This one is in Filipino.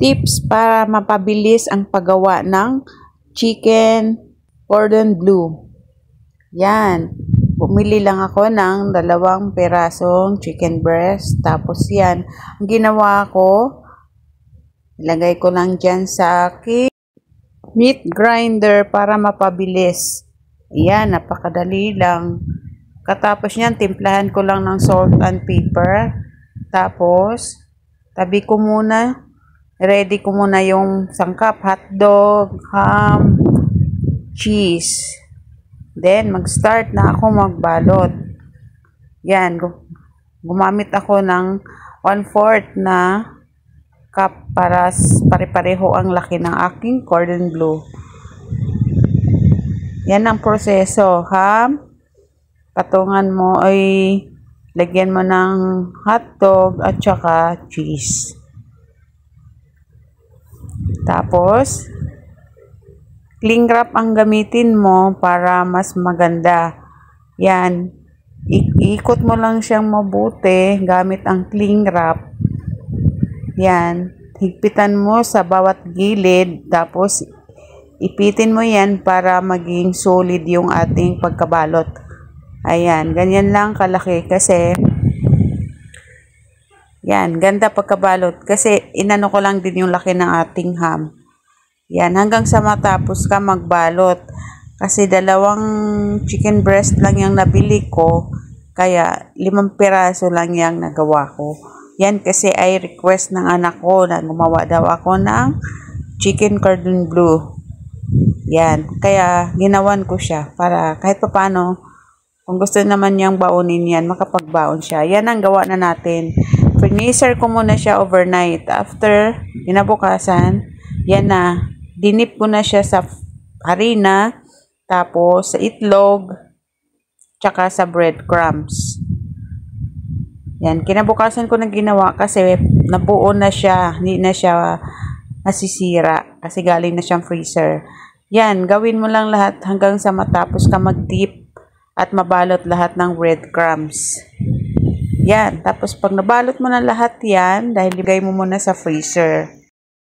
Tips para mapabilis ang paggawa ng chicken cordon bleu. Yan. Bumili lang ako ng 2 perasong chicken breast. Tapos yan. Ang ginawa ko, ilagay ko lang dyan sa aking meat grinder para mapabilis. Yan. Napakadali lang. Katapos yan, timplahan ko lang ng salt and pepper. Tapos, tabi ko muna. Ready ko muna yung sangkap, hotdog, ham, cheese. Then, mag-start na ako magbalot. Yan, gumamit ako ng 1/4 na cup para pare-pareho ang laki ng aking cordon bleu. Yan ang proseso. Ham, patungan mo ay lagyan mo ng hotdog at saka cheese. Tapos, cling wrap ang gamitin mo para mas maganda. Yan. Iikot mo lang siyang mabuti gamit ang cling wrap. Yan. Higpitan mo sa bawat gilid. Tapos, ipitin mo yan para maging solid yung ating pagkabalot. Ayan. Ganyan lang kalaki kasi yan, ganda pagkabalot. Kasi inano ko lang din yung laki ng ating ham. Yan, hanggang sa matapos ka magbalot. Kasi 2 chicken breast lang yung nabili ko. Kaya 5 piraso lang yung nagawa ko. Yan kasi ay request ng anak ko na gumawa daw ako ng chicken cordon bleu. Yan, kaya ginawan ko siya para kahit paano, kung gusto naman niyang baunin yan, makapagbaon siya. Yan ang gawa na natin. Freezer ko muna siya overnight. After, kinabukasan, yan na. Dinip ko na siya sa harina, tapos sa itlog, tsaka sa breadcrumbs. Yan, kinabukasan ko na ginawa kasi nabuo na siya. Hindi na siya nasisira kasi galing na siyang freezer. Yan, gawin mo lang lahat hanggang sa matapos ka mag-dip at mabalot lahat ng breadcrumbs. Yan. Tapos, pag nabalot mo na lahat yan, dahil ligay mo muna sa freezer.